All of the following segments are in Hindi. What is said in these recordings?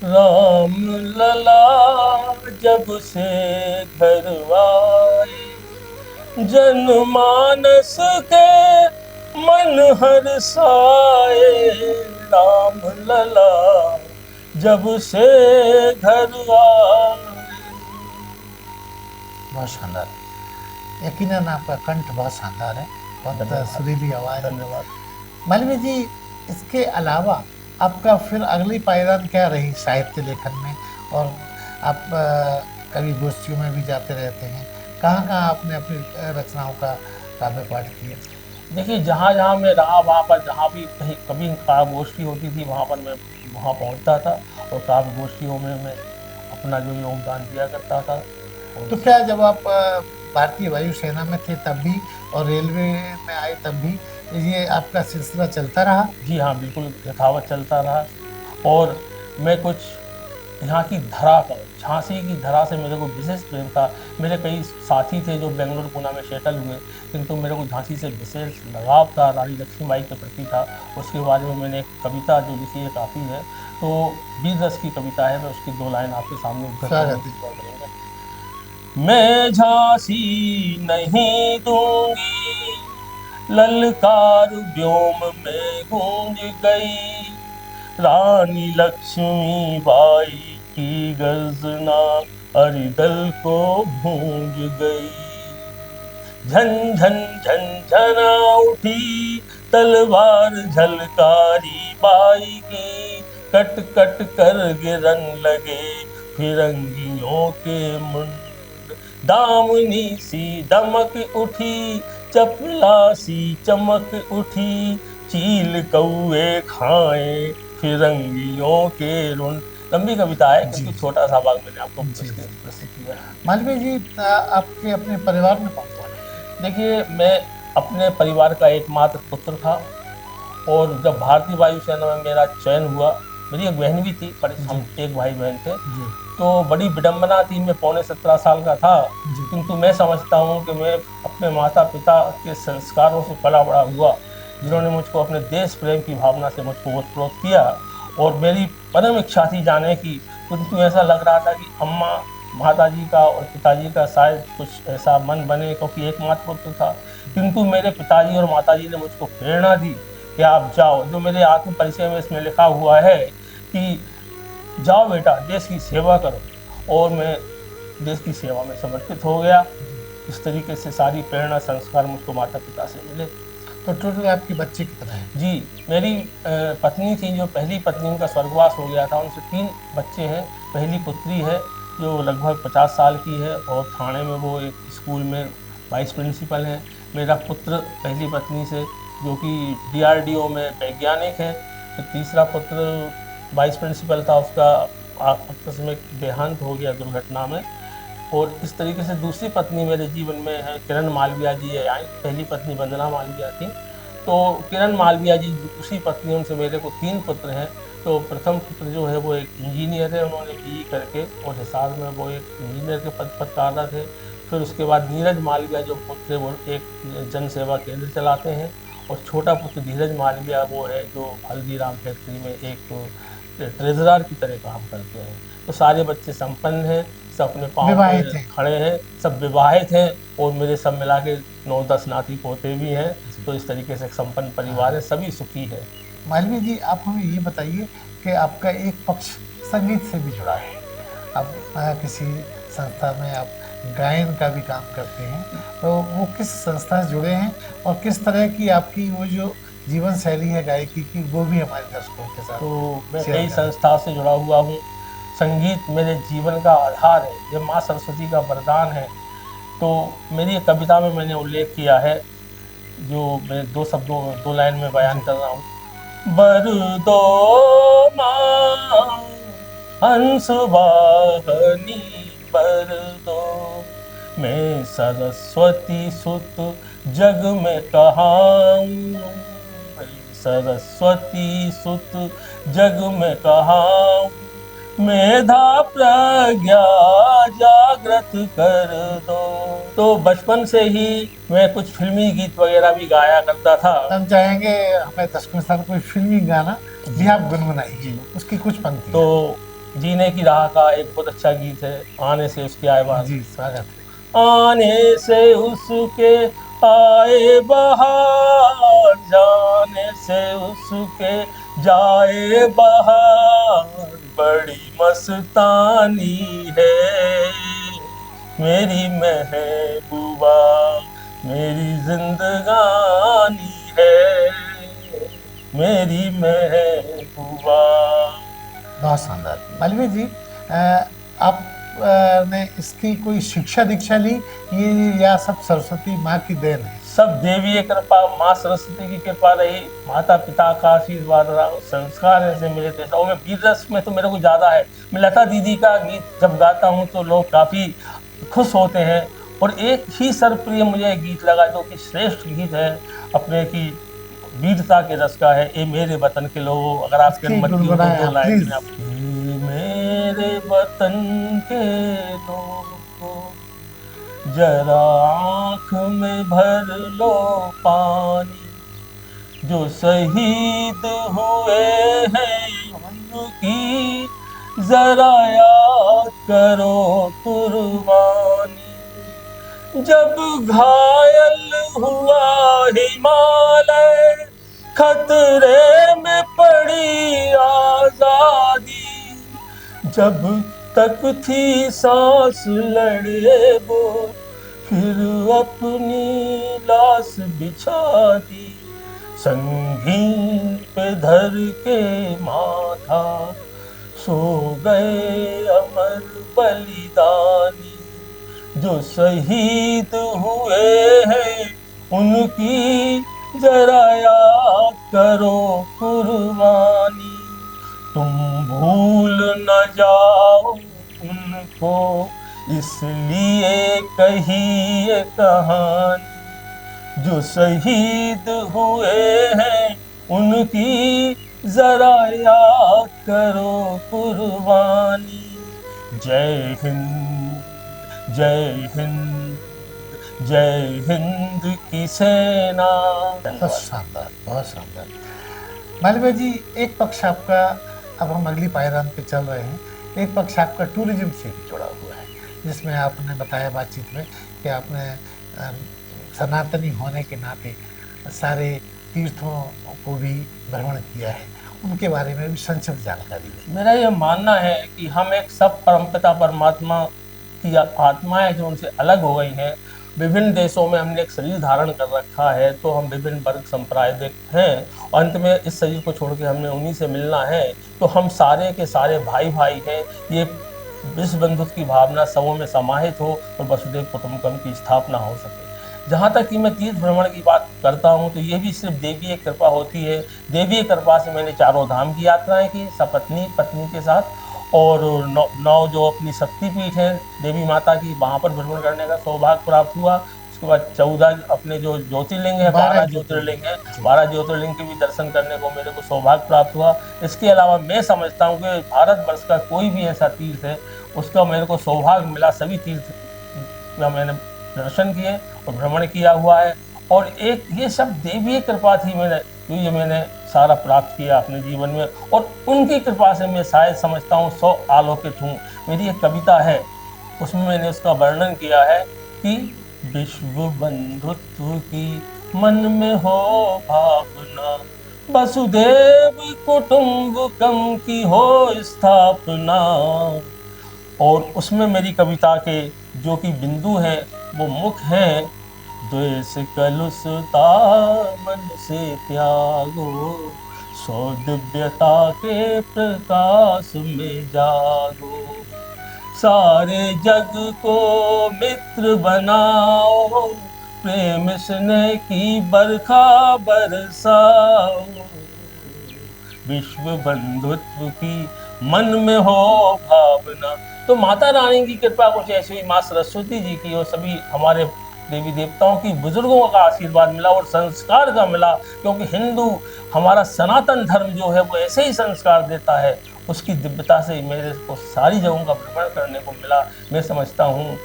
राम लला जब से घर आए, जनमानस के मन हर्षाए। राम लला जब से घर आए। बहुत शानदार। यकीनन आपका कंठ बहुत शानदार है, बहुत धन्यवाद। सुरीली आवाज़ है। धन्यवाद। मालवीय जी, इसके अलावा आपका फिर अगली पायदान क्या रही साहित्य लेखन में? और आप कवि गोष्ठियों में भी जाते रहते हैं, कहाँ कहाँ आपने अपनी रचनाओं का काव्य पाठ किया? देखिए, जहाँ जहाँ मैं रहा वहाँ पर, जहाँ भी कहीं कभी काव्य गोष्ठी होती थी वहाँ पर मैं वहाँ पहुँचता था, और काव्य गोष्ठियों में मैं अपना जो योगदान दिया करता था। और तो क्या जब आप भारतीय वायुसेना में थे तब भी, और रेलवे में आए तब भी, ये आपका सिलसिला चलता रहा? जी हाँ, बिल्कुल यथावत चलता रहा। और मैं कुछ यहाँ की धरा का, झांसी की धरा से मेरे को विशेष प्रेम था। मेरे कई साथी थे जो बेंगलोर पुणे में सेटल हुए, किंतु मेरे को झांसी से विशेष लगाव था, रानी लक्ष्मीबाई के प्रति था। उसके बारे में मैंने एक कविता जो लिखी है, काफ़ी है, तो 20 रस की कविता है। मैं उसकी 2 लाइन आपके सामने उद्धृत करने स्वागत की है। दुआ करूँगा। मैं झांसी नहीं दूंगी, ललकार व्योम में गूंज गई। रानी लक्ष्मी बाई की गर्जना हरिदल को भूंज गई। झन झन झन झना उठी तलवार झलकारी बाई की। कट कट कर गिरन लगे फिरंगियों के मुंड। दामनी सी दमक उठी, चपला सी चमक उठी। चील कौए खाए फिरंगियों के रुंड। लंबी कविता है, जी किंतु छोटा सा भाग मैंने आपको जी जी। प्रस्तुत किया है। मालवीय जी, आपके अपने परिवार में कौन कौन है? देखिए, मैं अपने परिवार का एकमात्र पुत्र था, और जब भारतीय वायुसेना में मेरा चयन हुआ, मेरी एक बहन भी थी, पर जी हम एक भाई बहन थे। जी तो बड़ी विडंबना थी, मैं पौने 17 साल का था, जी किंतु मैं समझता हूँ कि मैं अपने माता पिता के संस्कारों से पला बड़ा हुआ, जिन्होंने मुझको अपने देश प्रेम की भावना से मुझको ओतप्रोत किया। और मेरी परम इच्छा थी जाने की, किंतु ऐसा लग रहा था कि अम्मा माता जी का और पिताजी का शायद कुछ ऐसा मन बने, क्योंकि एकमात्र पुत्र था। किंतु मेरे पिताजी और माता जी ने मुझको प्रेरणा दी कि आप जाओ। जो मेरे आत्म परिचय में इसमें लिखा हुआ है कि जाओ बेटा, देश की सेवा करो, और मैं देश की सेवा में समर्पित हो गया। इस तरीके से सारी प्रेरणा संस्कार मुझको माता पिता से मिले। तो टोटल आपके बच्चे कितने हैं? जी, मेरी पत्नी थी, जो पहली पत्नी, उनका स्वर्गवास हो गया था, उनसे 3 बच्चे हैं। पहली पुत्री है जो लगभग 50 साल की है, और थाने में वो एक स्कूल में वाइस प्रिंसिपल हैं। मेरा पुत्र पहली पत्नी से, जो कि DRDO में वैज्ञानिक है। तो तीसरा पुत्र वाइस प्रिंसिपल था, उसका आकस्मिक देहांत हो गया दुर्घटना में। और इस तरीके से दूसरी पत्नी मेरे जीवन में है, किरण मालवीय जी है। आई पहली पत्नी वंदना मालवीय थी। तो किरण मालवीय जी दूसरी पत्नी, उनसे मेरे को 3 पुत्र हैं। तो प्रथम पुत्र जो है वो एक इंजीनियर है, उन्होंने BE करके, और हिसार में वो एक इंजीनियर के पद पर कार्यरत है। फिर उसके बाद नीरज मालवीय जो पुत्र है, वो एक जन सेवा केंद्र चलाते हैं। और छोटा पुत्र धीरज मालवीय वो है जो हल्दीराम फैक्ट्री में एक ट्रेजरर की तरह काम करते हैं। तो सारे बच्चे संपन्न हैं, सब अपने पाँव विवाहित पे हैं? खड़े हैं, सब विवाहित हैं, और मेरे सब मिला के 9-10 नाती पोते भी हैं। जी। तो इस तरीके से एक संपन्न परिवार है, सभी सुखी है। मालवीय जी, आप हमें ये बताइए कि आपका एक पक्ष संगीत से भी जुड़ा है। आप किसी संस्था में आप गायन का भी काम करते हैं, तो वो किस संस्था से जुड़े हैं, और किस तरह की आपकी वो जो जीवन शैली है गायकी की, वो भी हमारे दर्शकों के तो साथ मैं शेयर कई करें? संस्थाओं से जुड़ा हुआ हूँ। संगीत मेरे जीवन का आधार है, ये माँ सरस्वती का वरदान है। तो मेरी एक कविता में मैंने उल्लेख किया है, जो मैं 2 शब्दों में 2 लाइन में बयान जी कर रहा हूँ। बर दो माँ हंस वाहनी, बर दो मैं सरस्वती सुत जग में कहाऊँ। मैं सरस्वती सुत जग में कहाऊँ। मेधा प्रज्ञा जागृत कर दो। तो बचपन से ही मैं कुछ फिल्मी गीत वगैरह भी गाया करता था। हम चाहेंगे हमें दर्शकों के साथ कोई फिल्मी गाना भी जी आप गुनगुनाइए, जी। उसकी कुछ तो पंक्तियाँ। जीने की राह का एक बहुत अच्छा गीत है, आने से उसके आए बाहर। जी स्वागत है। आने से उसके आए बहार, जाने से उसके जाए बहार, बड़ी मस्तानी है मेरी महबूबा, मेरी जिंदगानी है मेरी महबूबा। बहुत शानदार। मालवीय जी, आप ने इसकी कोई शिक्षा दीक्षा ली, ये या सब सरस्वती माँ की देन है? सब देवी कृपा, माँ सरस्वती की कृपा रही, माता पिता का आशीर्वाद रहा, संस्कार ऐसे मिले थे। और मैं गीत रस में तो मेरे को ज्यादा है। मैं लता दीदी का गीत जब गाता हूँ तो लोग काफी खुश होते हैं। और एक ही सर्वप्रिय मुझे गीत लगा जो कि श्रेष्ठ गीत है अपने की वीरता के रस का है, ए मेरे वतन के लोगों। अगर आपकी इसकी अनुमति हो तो गुनगुनाएं दो आप लाइन प्लीज। में आप, ए मेरे वतन के लोगों, जरा आँख में भर लो पानी, जो शहीद हुए हैं उनकी जरा याद करो कुर्बानी। जब घायल हुआ हिमालय, खतरे में पड़ी आजादी, जब तक थी सांस लड़े वो, फिर अपनी लाश बिछा दी, संगीन पे धर के माथा, सो गए अमर बलिदानी। जो शहीद हुए हैं उनकी जरा याद करो कुर्बानी। तुम भूल न जाओ उनको, इसलिए कही ये कहानी। जो शहीद हुए हैं उनकी जरा याद करो कुर्बानी। जय हिंद, जय हिंद, जय हिंद की सेना। बहुत शानदार, बहुत शानदार। मालवीय जी, एक पक्ष आपका, अब हम अगली पायदान पे चल रहे हैं, एक पक्ष आपका टूरिज्म से भी जुड़ा हुआ है, जिसमें आपने बताया बातचीत में कि आपने सनातनी होने के नाते सारे तीर्थों को भी भ्रमण किया है, उनके बारे में भी संक्षिप्त जानकारी है। मेरा यह मानना है कि हम एक सब परमपिता परमात्मा की आत्माएं जो उनसे अलग हो गई हैं। विभिन्न देशों में हमने एक शरीर धारण कर रखा है, तो हम विभिन्न वर्ग संप्रदाय हैं, और अंत में इस शरीर को छोड़ के हमने उन्हीं से मिलना है। तो हम सारे के सारे भाई भाई हैं। ये विश्व बंधुत्व की भावना सबों में समाहित हो और वसुदेव कुटुंबकम की स्थापना हो सके। जहाँ तक कि मैं तीर्थ भ्रमण की बात करता हूँ तो ये भी सिर्फ देवीय कृपा होती है। देवीय कृपा से मैंने चारों धाम की यात्राएं की सपत्नी पत्नी के साथ, और नौ जो अपनी शक्तिपीठ है देवी माता की, वहाँ पर भ्रमण करने का सौभाग्य प्राप्त हुआ। उसके बाद 14 अपने जो ज्योतिर्लिंग है, 12 ज्योतिर्लिंग है, 12 ज्योतिर्लिंग के भी दर्शन करने को मेरे को सौभाग्य प्राप्त हुआ। इसके अलावा मैं समझता हूँ कि भारतवर्ष का कोई भी ऐसा तीर्थ है उसका मेरे को सौभाग्य मिला, सभी तीर्थ का मैंने दर्शन किए और भ्रमण किया हुआ है। और एक ये सब देवीय कृपा थी मैंने सारा प्राप्त किया अपने जीवन में, और उनकी कृपा से मैं शायद समझता हूँ 100 आलोकित हूँ। मेरी एक कविता है, उसमें मैंने उसका वर्णन किया है कि विश्व बंधुत्व की मन में हो भावना, वसुदेव कुटुंबकम की हो स्थापना। और उसमें मेरी कविता के जो कि बिंदु हैं वो मुख्य हैं, द्वेष कलुषता मन से त्यागो, सो दिव्यता के प्रकाश में जागो, सारे जग को मित्र बनाओ, प्रेम स्नेह की बरखा बरसाओ, विश्व बंधुत्व की मन में हो भावना। तो माता रानी की कृपा कुछ ऐसी हुई, माँ सरस्वती जी की और सभी हमारे देवी देवताओं की, बुजुर्गों का आशीर्वाद मिला और संस्कार का मिला। क्योंकि हिंदू हमारा सनातन धर्म जो है वो ऐसे ही संस्कार देता है, उसकी दिव्यता से मेरे को सारी जगहों का भ्रमण करने को मिला। मैं समझता हूँ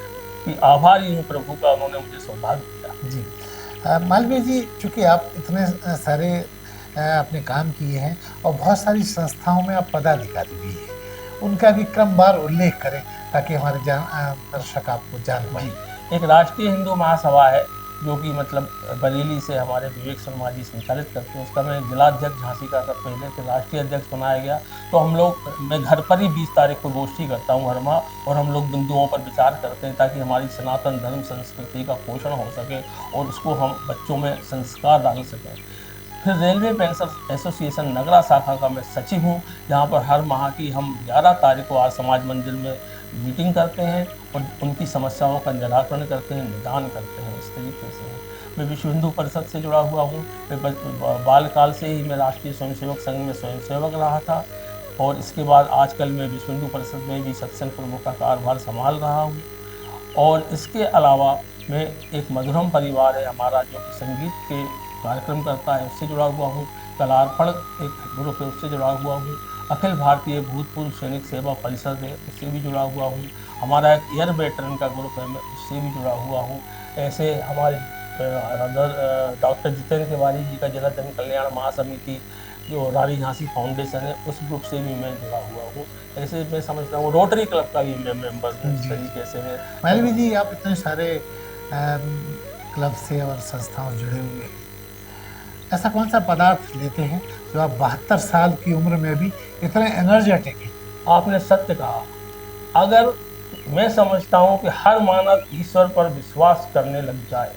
कि आभारी हूँ प्रभु का, उन्होंने मुझे सौभाग्य दिया। जी मालवीय जी, चूँकि आप इतने सारे अपने काम किए हैं और बहुत सारी संस्थाओं में आप पदाधिकारी भी हैं, उनका भी क्रमवार उल्लेख करें ताकि हमारे दर्शक आपको जान पाए। एक राष्ट्रीय हिंदू महासभा है जो कि मतलब बरेली से हमारे विवेक शर्मा जी संचालित करते हैं। उसका मैं जिलाध्यक्ष झांसी का था पहले, फिर राष्ट्रीय अध्यक्ष बनाया गया। तो हम लोग, मैं घर पर ही 20 तारीख को गोष्ठी करता हूँ हर माह, और हम लोग बिंदुओं पर विचार करते हैं ताकि हमारी सनातन धर्म संस्कृति का पोषण हो सके और उसको हम बच्चों में संस्कार डाल सकें। फिर रेलवे पेंशन एसोसिएशन नगरा शाखा का मैं सचिव हूँ, जहाँ पर हर माह की हम 11 तारीख को आर समाज मंदिर में मीटिंग करते हैं और उनकी समस्याओं का निराकरण करते हैं, निदान करते हैं। इस तरीके से मैं विश्व हिंदू परिषद से जुड़ा हुआ हूँ। मैं बालकाल से ही मैं राष्ट्रीय स्वयंसेवक संघ में स्वयंसेवक रहा था, और इसके बाद आजकल मैं विश्व हिंदू परिषद में भी सत्संग प्रमुख का कार्यभार संभाल रहा हूँ। और इसके अलावा मैं एक मधुरम परिवार है हमारा जो कि संगीत के कार्यक्रम करता है, उससे जुड़ा हुआ हूँ। कलार्पण एक ग्रुप है, उससे जुड़ा हुआ हूँ। अखिल भारतीय भूतपूर्व सैनिक सेवा परिषद है, उससे भी जुड़ा हुआ हूँ। हमारा एक एयर वेटरन का ग्रुप है, मैं उससे भी जुड़ा हुआ हूँ। ऐसे हमारे डॉक्टर जितेंद्र तिवारी जी का जिला जन कल्याण महासमिति जो रानी झांसी फाउंडेशन है, उस ग्रुप से भी मैं जुड़ा हुआ हूँ। ऐसे मैं समझता हूँ रोटरी क्लब का भी मैं मेंबर हूँ। इस तरीके से मैं मालवी जी, आप इतने सारे क्लब से और संस्थाओं जुड़े हुए हैं, ऐसा कौन सा पदार्थ लेते हैं जो आप 72 साल की उम्र में भी इतने एनर्जेटिक हैं? आपने सत्य कहा। अगर मैं समझता हूँ कि हर मानव ईश्वर पर विश्वास करने लग जाए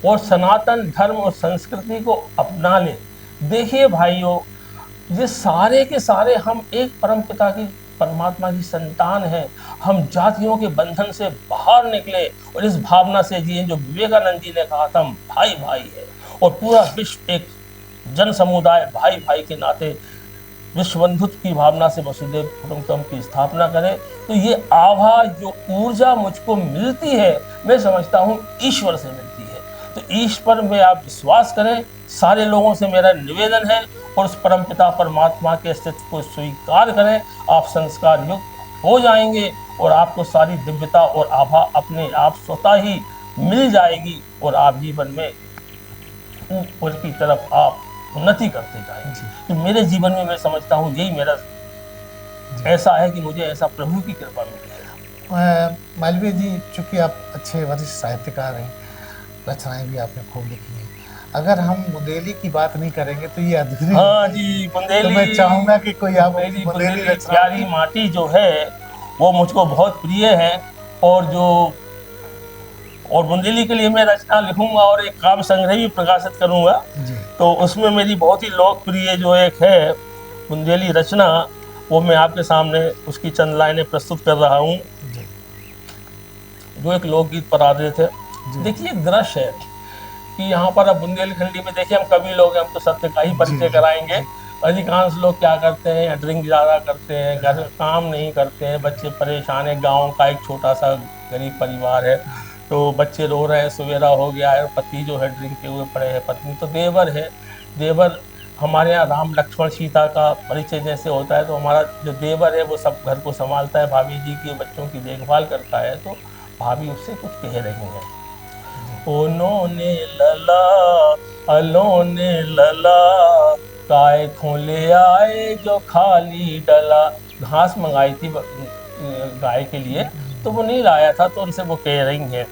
और सनातन धर्म और संस्कृति को अपना ले। देखिए भाइयों, ये सारे के सारे हम एक परम पिता की, परमात्मा की संतान हैं। हम जातियों के बंधन से बाहर निकले और इस भावना से जिए जो विवेकानंद जी ने कहा था, हम भाई भाई है, और पूरा विश्व एक जन समुदाय भाई भाई के नाते विश्व बंधुत्व की भावना से वसुदेव कुटुंबकम की स्थापना करें। तो ये आभा, जो ऊर्जा मुझको मिलती है, मैं समझता हूँ ईश्वर से मिलती है। तो ईश्वर में आप विश्वास करें। सारे लोगों से मेरा निवेदन है, और उस परमपिता परमात्मा के अस्तित्व को स्वीकार करें। आप संस्कार युक्त हो जाएंगे और आपको सारी दिव्यता और आभा अपने आप स्वतः ही मिल जाएगी, और आप जीवन में ऊपर की तरफ आप उन्नति करते जाएंगे। तो मेरे जीवन में मैं समझता हूँ यही मेरा ऐसा है कि मुझे ऐसा प्रभु की कृपा मिली है। मालवीय जी, चूंकि आप अच्छे वरिष्ठ साहित्यकार हैं, रचनाएं भी आपने खूब लिखी हैं, अगर हम बुंदेली की बात नहीं करेंगे तो ये अधूरी। हाँ जी, बुंदेली। तो मैं चाहूंगा कि कोई आप बुंदेली प्यारी माटी जो है वो मुझको बहुत प्रिय है, और बुंदेली के लिए मैं रचना लिखूंगा और एक काव्य संग्रह भी प्रकाशित करूंगा। तो उसमें मेरी बहुत ही लोकप्रिय जो एक है बुंदेली रचना, वो मैं आपके सामने उसकी चंद लाइनें प्रस्तुत कर रहा हूँ, जो एक लोकगीत पर आधारित है। देखिए, एक दृश्य है कि यहाँ पर अब बुंदेलखंडी में देखिए, हम कवि लोग हैं, हम तो सत्य का ही परिचय कराएंगे। अधिकांश लोग क्या करते हैं, या ड्रिंक ज़्यादा करते हैं, घर में काम नहीं करते हैं, बच्चे परेशान है। गाँव का एक छोटा सा गरीब परिवार है, तो बच्चे रो रहे हैं, सवेरा हो गया है, पति जो है ड्रिंक के हुए पड़े हैं, पत्नी तो देवर है। देवर हमारे यहाँ राम लक्ष्मण सीता का परिचय जैसे होता है, तो हमारा जो देवर है वो सब घर को संभालता है, भाभी जी के बच्चों की देखभाल करता है। तो भाभी उससे कुछ कह रही हैं, ओनोने लला अलोने लला, काय खोले आए जो खाली डला। घास मंगाई थी गाय के लिए, तो वो नहीं लाया था, तो उनसे वो कह रही हैं,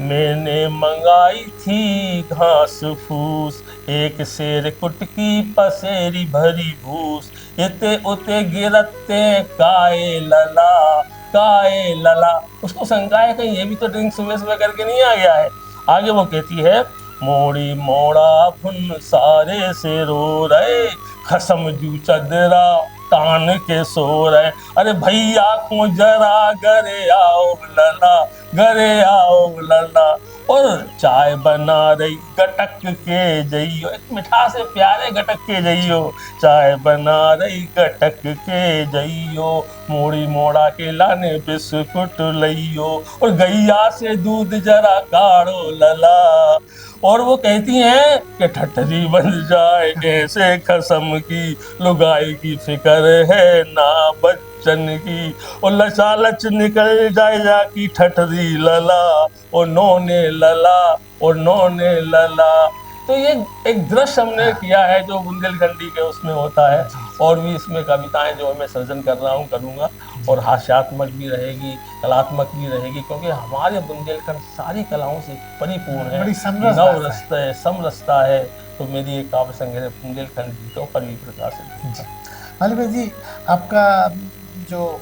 मैंने मंगाई थी घास फूस, एक शेर कुटकी पसेरी भरी भूस, इते उते गिरते काए लला, काए लला। उसको शंका है कहीं ये भी तो ड्रिंक सुबह सुबह करके नहीं आ गया है। आगे वो कहती है, मोड़ी मोड़ा फुन सारे से रो रहे, खसम जू चदरा तान के सो रहे। अरे भैया को जरा घरे आओ लला, घरे आओ लला, और चाय बना रही गटक के जइयो। एक मिठास से प्यारे गटक के जइयो, चाय बना रही गटक के जइयो, मोड़ी मोड़ा के लाने बिस्कुट लइयो, और गैया से दूध जरा काढ़ो लला। और वो कहती हैं कि ठठरी बन जाए ऐसे खसम की, लुगाई की फिक्र है ना बच्चन की, और लचालच निकल जाए जाकी ठठरी लला, और नोने लला, और नोने लला। तो ये एक दृश्य हमने किया है जो बुंदेलखंडी के उसमें होता है। और भी इसमें कविताएं जो है मैं सृजन कर रहा हूँ, करूँगा, और हास्यात्मक भी रहेगी, कलात्मक भी रहेगी, क्योंकि हमारे बुंदेलखंड सारी कलाओं से परिपूर्ण है, बड़ी समरस नव भाषा रस्ता है, समरसता है। तो मेरी एक काव्य संग्रह बुंदेलखंड गीतों पर भी प्रकाशित है जी। माली भाई जी, आपका जो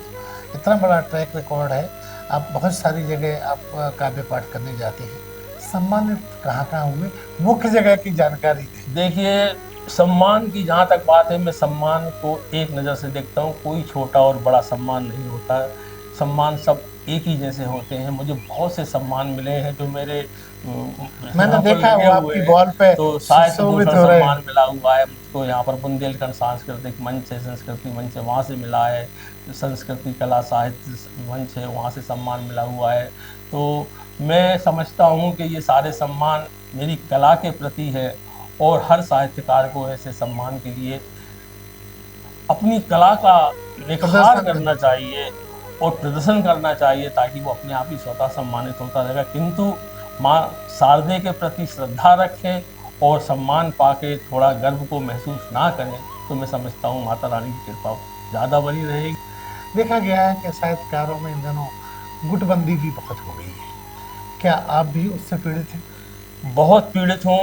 इतना बड़ा ट्रैक रिकॉर्ड है, आप बहुत सारी जगह आप काव्य पाठ करने जाते हैं, सम्मानित कहाँ कहाँ हुए, मुख्य जगह की जानकारी दें। देखिए, सम्मान की जहाँ तक बात है, मैं सम्मान को एक नज़र से देखता हूँ, कोई छोटा और बड़ा सम्मान नहीं होता है। सम्मान सब एक ही जैसे होते हैं। मुझे बहुत से सम्मान मिले हैं जो मेरे मैंने यहाँ पर देखा लगे वो हुए आपकी हैं। वॉल पे तो साहित्य सुशोभित भूषण हो रहे सम्मान हैं। मिला हुआ है मुझको यहाँ पर, बुंदेलखंड सांस्कृतिक मंच है, संस्कृति मंच है, वहाँ से मिला है। संस्कृति कला साहित्य मंच है, वहाँ से सम्मान मिला हुआ है। तो मैं समझता हूँ कि ये सारे सम्मान मेरी कला के प्रति है, और हर साहित्यकार को ऐसे सम्मान के लिए अपनी कला का निखार प्रदर्शन करना करना चाहिए। चाहिए और प्रदर्शन करना चाहिए, ताकि वो अपने आप ही स्वतः सम्मानित होता रहेगा। किंतु माँ शारदे के प्रति श्रद्धा रखें और सम्मान पाके थोड़ा गर्व को महसूस ना करें, तो मैं समझता हूँ माता रानी की कृपा ज़्यादा बनी रहेगी। देखा गया है कि साहित्यकारों में इन दिनों गुटबंदी भी बहुत हो गई है, क्या आप भी उससे पीड़ित हैं? बहुत पीड़ित हूँ,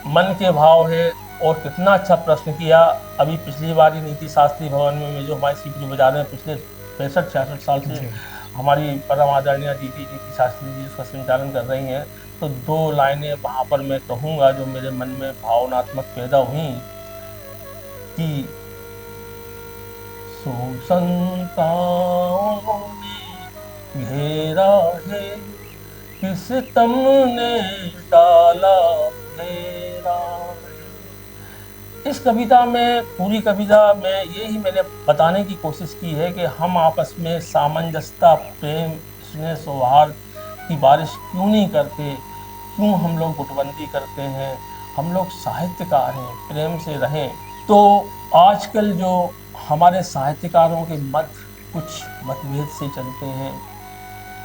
मन के भाव है। और कितना अच्छा प्रश्न किया। अभी पिछली बार ही नीति शास्त्री भवन में जो हमारे सीपी बाजार में पिछले 65-66 साल से जी। हमारी परम आदरणीय दीदी नीति शास्त्री जी उसका संचालन कर रही हैं, तो 2 लाइनें वहाँ पर मैं कहूँगा जो मेरे मन में भावनात्मक पैदा हुई कि संताओं ने घेरा है, किस तमने डाला घेरा। इस कविता में, पूरी कविता में यही मैंने बताने की कोशिश की है कि हम आपस में सामंजस्यता, प्रेम, स्नेह, सौहार्द की बारिश क्यों नहीं करते, क्यों हम लोग गुटबंदी करते हैं। हम लोग साहित्यकार हैं, प्रेम से रहें। तो आजकल जो हमारे साहित्यकारों के कुछ मतभेद से चलते हैं,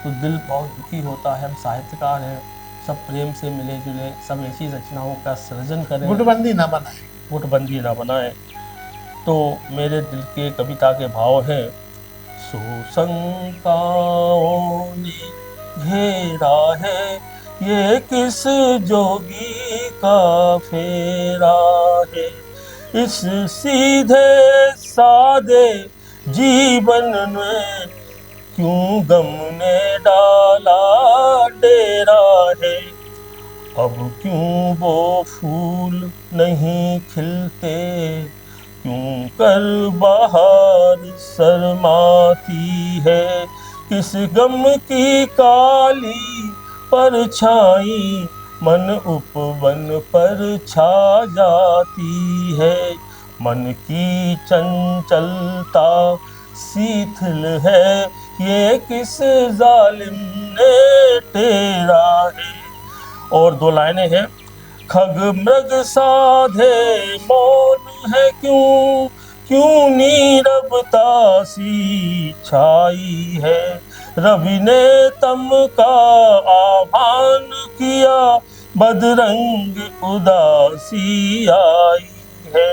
तो दिल बहुत दुखी होता है। हम साहित्यकार हैं, सब प्रेम से मिले जुले, सब ऐसी रचनाओं का सृजन करें, गुटबंदी ना बनाए। गुटबंदी ना बनाए। तो मेरे दिल के कविता के भाव हैं, सो शंकाओं ने घेरा है, ये किस जोगी का फेरा है। इस सीधे सादे जीवन में क्यों गम ने डाला डेरा है। अब क्यों वो फूल नहीं खिलते, क्यों कर बाहर शर्माती है। किस गम की काली परछाई मन उपवन पर छा जाती है। मन की चंचलता शीतल है, ये किस जालिम ने टेरा है। और 2 लाइनें हैं, खग मृग साधे मौन है क्यों, क्यों नीरवता सी छाई है। रवि ने तम का आह्वान किया, बदरंग उदासी आई है।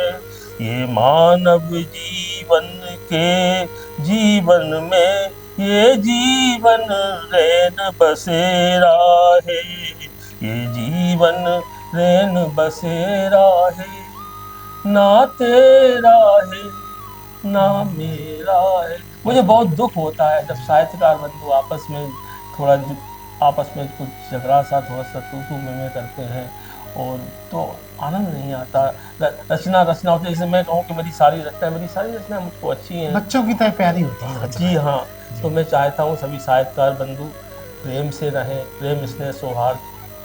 ये मानव जीवन के जीवन में, ये जीवन रैन बसेरा है। ये जीवन रैन बसेरा है, ना तेरा है ना मेरा है। मुझे बहुत दुख होता है जब साहित्यकार बंधु आपस में आपस में कुछ झगड़ा सा, थोड़ा सा तू मैं करते हैं, और तो आनंद नहीं आता। रचना होती है, जैसे मैं कहूँ कि मेरी सारी रचना मुझको अच्छी हैं, बच्चों की तरह प्यारी होती है जी रचनाएं। हाँ। तो मैं चाहता हूँ सभी साहित्यकार बंधु प्रेम से रहें, प्रेम स्नेह सौहार्द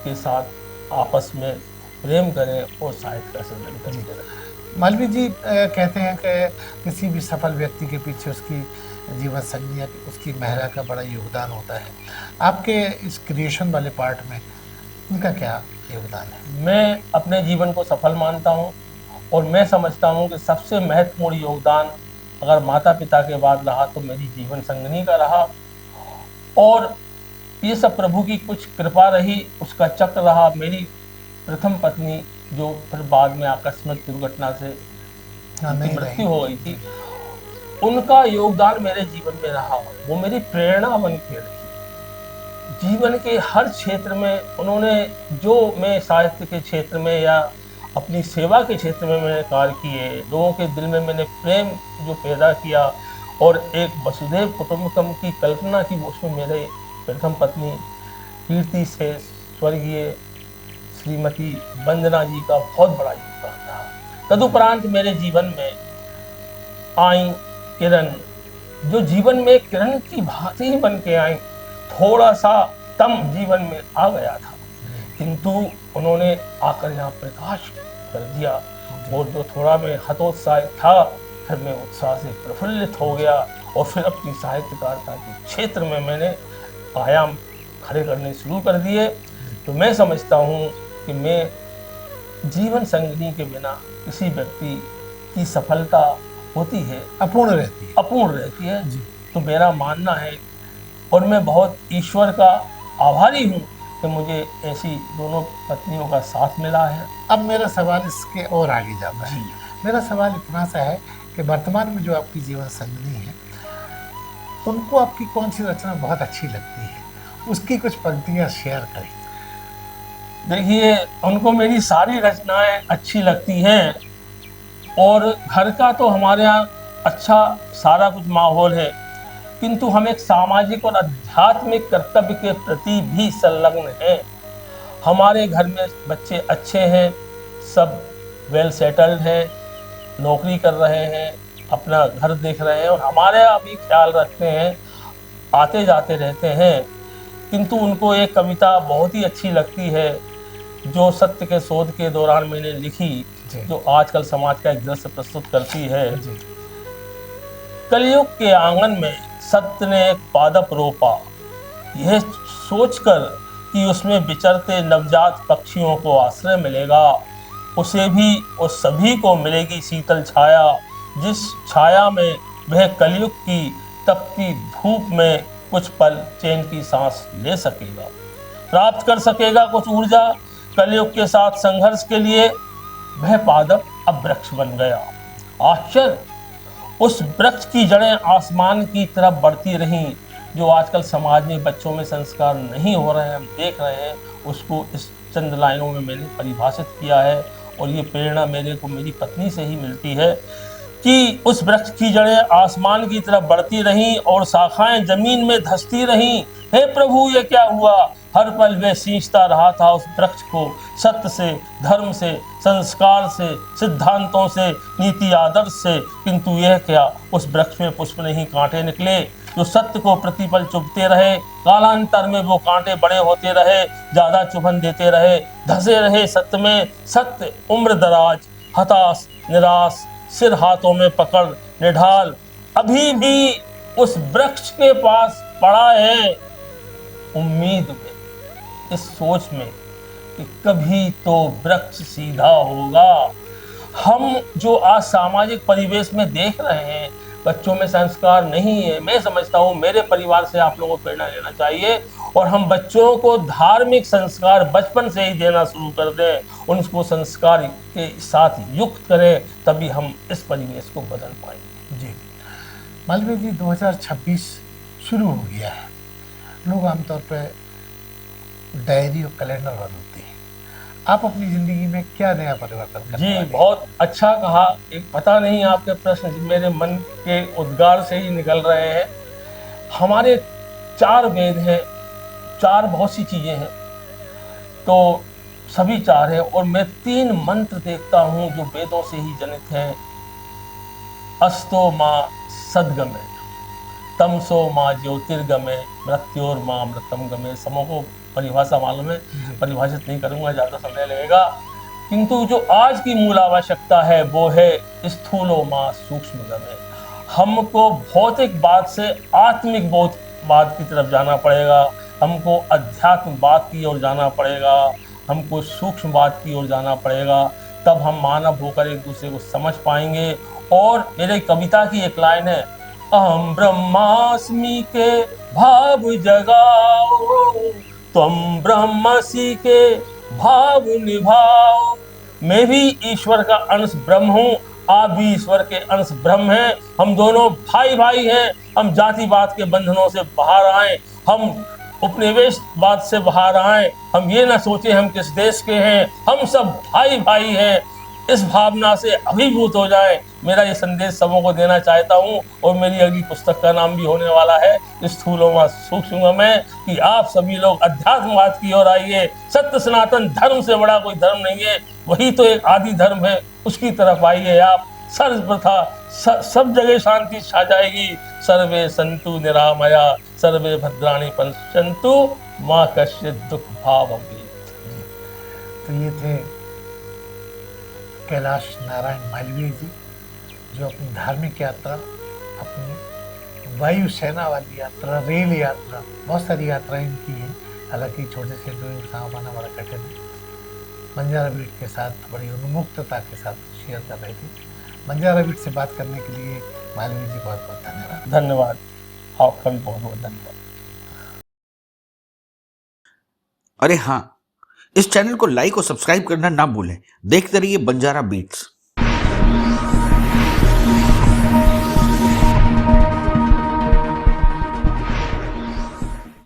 के साथ आपस में प्रेम करें और साहित्य का सृजन करें। मालवीय जी कहते हैं कि किसी भी सफल व्यक्ति के पीछे उसकी जीवन संज्ञा, उसकी महिला का बड़ा योगदान होता है। आपके इस क्रिएशन वाले पार्ट में उनका क्या योगदान है? मैं अपने जीवन को सफल मानता हूँ, और मैं समझता हूँ कि सबसे महत्वपूर्ण योगदान अगर माता पिता के बाद रहा तो मेरी जीवन संगिनी का रहा, और ये सब प्रभु की कुछ कृपा रही, उसका चक्र रहा। मेरी प्रथम पत्नी जो फिर बाद में आकस्मिक दुर्घटना से हाँ, उनकी नहीं मृत्यु रही। हो गई थी। उनका योगदान मेरे जीवन में रहा, वो मेरी प्रेरणा बन के रही। जीवन के हर क्षेत्र में उन्होंने, जो मैं साहित्य के क्षेत्र में या अपनी सेवा के क्षेत्र में मैंने कार्य किए, लोगों के दिल में मैंने प्रेम जो पैदा किया और एक वसुधैव कुटुंबकम की कल्पना की, उसमें मेरे प्रथम पत्नी कीर्ति से स्वर्गीय श्रीमती वंदना जी का बहुत बड़ा योगदान रहा। तदुपरांत मेरे जीवन में आई किरण, जो जीवन में किरण की भांति ही बन के आई। थोड़ा सा तम जीवन में आ गया था, किंतु उन्होंने आकर यहाँ प्रकाश कर दिया, और जो थोड़ा मैं हतोत्साहित था, फिर मैं उत्साह से प्रफुल्लित हो गया, और फिर अपनी साहित्यकारिता के क्षेत्र में मैंने आयाम खड़े करने शुरू कर दिए। तो मैं समझता हूँ कि मैं जीवन संगिनी के बिना किसी व्यक्ति की सफलता होती है, अपूर्ण रहती है। अपूर्ण रहती है। तो मेरा मानना है, और मैं बहुत ईश्वर का आभारी हूँ कि मुझे ऐसी दोनों पत्नियों का साथ मिला है। अब मेरा सवाल इसके और आगे जाता है। मेरा सवाल इतना सा है कि वर्तमान में जो आपकी जीवन संगिनी है, उनको आपकी कौन सी रचना बहुत अच्छी लगती है, उसकी कुछ पंक्तियाँ शेयर करें। देखिए, उनको मेरी सारी रचनाएं अच्छी लगती हैं, और घर का तो हमारे यहाँ अच्छा सारा कुछ माहौल है, किंतु हम एक सामाजिक और आध्यात्मिक कर्तव्य के प्रति भी संलग्न हैं। हमारे घर में बच्चे अच्छे हैं, सब वेल सेटल्ड हैं, नौकरी कर रहे हैं, अपना घर देख रहे हैं, और हमारे यहाँ भी ख्याल रखते हैं, आते जाते रहते हैं। किंतु उनको एक कविता बहुत ही अच्छी लगती है, जो सत्य के शोध के दौरान मैंने लिखी, जो आजकल समाज का एक दृश्य प्रस्तुत करती है। कलयुग के आंगन में सत्य ने एक पादप रोपा, यह सोचकर कि उसमें विचरते नवजात पक्षियों को आश्रय मिलेगा, उसे भी और सभी को मिलेगी शीतल छाया, जिस छाया में वह कलयुग की तपती धूप में कुछ पल चैन की सांस ले सकेगा, प्राप्त कर सकेगा कुछ ऊर्जा। कलयुग के साथ संघर्ष के लिए वह पादप अब वृक्ष बन गया। आश्चर्य, उस वृक्ष की जड़ें आसमान की तरफ बढ़ती रहीं। जो आजकल समाज में बच्चों में संस्कार नहीं हो रहे हैं, हम देख रहे हैं, उसको इस चंद लाइनों में मैंने परिभाषित किया है। और ये प्रेरणा मेरे को मेरी पत्नी से ही मिलती है कि उस वृक्ष की जड़ें आसमान की तरफ बढ़ती रहीं और शाखाएं जमीन में धंसती रहीं। हे प्रभु, ये क्या हुआ? हर पल वह सींचता रहा था उस वृक्ष को, सत्य से, धर्म से, संस्कार से, सिद्धांतों से, नीति आदर्श से। किंतु यह क्या, उस वृक्ष में पुष्प नहीं, कांटे निकले, जो सत्य को प्रतिपल चुभते रहे। कालांतर में वो कांटे बड़े होते रहे, ज्यादा चुभन देते रहे, धंसे रहे सत्य में। सत्य उम्र दराज, हताश, निराश, सिर हाथों में पकड़ निढाल, अभी भी उस वृक्ष के पास पड़ा है, उम्मीद में, इस सोच में कि कभी तो वृक्ष सीधा होगा। हम जो आज सामाजिक परिवेश में देख रहे हैं, बच्चों में संस्कार नहीं है। मैं समझता हूँ मेरे परिवार से आप लोगों को प्रेरणा लेना चाहिए, और हम बच्चों को धार्मिक संस्कार बचपन से ही देना शुरू कर दें, उनको संस्कार के साथ युक्त करें, तभी हम इस परिवेश को बदल पाएंगे। जी मालवीय जी, 2026 शुरू हो गया है। लोग आमतौर पर डायरी और कैलेंडर बनाते हैं। आप अपनी जिंदगी में क्या नया परिवर्तन करने वाले हैं? बहुत अच्छा कहा। एक पता नहीं, आपके प्रश्न मेरे मन के उद्गार से ही निकल रहे हैं। हमारे 4 वेद हैं, 4 बहुत सी चीजें हैं, तो सभी 4 हैं, और मैं 3 मंत्र देखता हूं जो वेदों से ही जनित हैं। अस्तो मां सद्गमे, तमसो मां ज्योतिर्गमे, मृत्योर मां मृतम गमे। समों को परिभाषा मालूम है, परिभाषित नहीं करूंगा, ज्यादा समय लगेगा। किंतु जो आज की मूल आवश्यकता है वो है स्थूलो मां सूक्ष्म गमे। हमको भौतिक बात से आत्मिक बात की तरफ जाना पड़ेगा, हमको अध्यात्म बात की ओर जाना पड़ेगा, हमको सूक्ष्म बात की ओर जाना पड़ेगा, तब हम मानव होकर एक दूसरे को समझ पाएंगे। और मेरे कविता की एक लाइन है, अहम ब्रह्मास्मि के भाव जगाओ, तुम ब्रह्मसि के भाव निभाओ। मैं भी ईश्वर का अंश ब्रह्म हूँ, आप भी ईश्वर के अंश ब्रह्म हैं, हम दोनों भाई भाई हैं। हम जातिवाद के बंधनों से बाहर आए, हम उपनिवेशवाद से बाहर आए। हम ये ना सोचें हम किस देश के हैं, हम सब भाई भाई हैं। इस भावना से अभिभूत हो जाएं। मेरा ये संदेश सबों को देना चाहता हूँ। और मेरी अगली पुस्तक का नाम भी होने वाला है स्थूलों सूक्ष्म में, कि आप सभी लोग अध्यात्मवाद की ओर आइए। सत्य सनातन धर्म से बड़ा कोई धर्म नहीं है, वही तो एक आदि धर्म है, उसकी तरफ आइए आप। सर्वप्रथा सब जगह शांति छा जाएगी। सर्वे संतु निरामया, सर्वे भद्राणि पश्यन्तु, माँ कश्चित् दुख भाव भवेत्। तो ये थे कैलाश नारायण मालवीय जी, जो अपनी धार्मिक यात्रा, अपनी वायुसेना वाली यात्रा, रेल यात्रा, बहुत सारी यात्राएं इनकी हैं। हालांकि छोटे से इंटरव्यू कहाँ पाना बड़ा कठिन है। बंजारा बीट के साथ बड़ी उन्मुक्तता के साथ शेयर कर रहे थे। बंजारा बीट से बात करने के लिए मालवीय जी बहुत बहुत धन्यवाद। धन्यवाद, आपका भी बहुत बहुत धन्यवाद। अरे हाँ, इस चैनल को लाइक और सब्सक्राइब करना ना भूलें। देखते रहिए बंजारा बीट्स।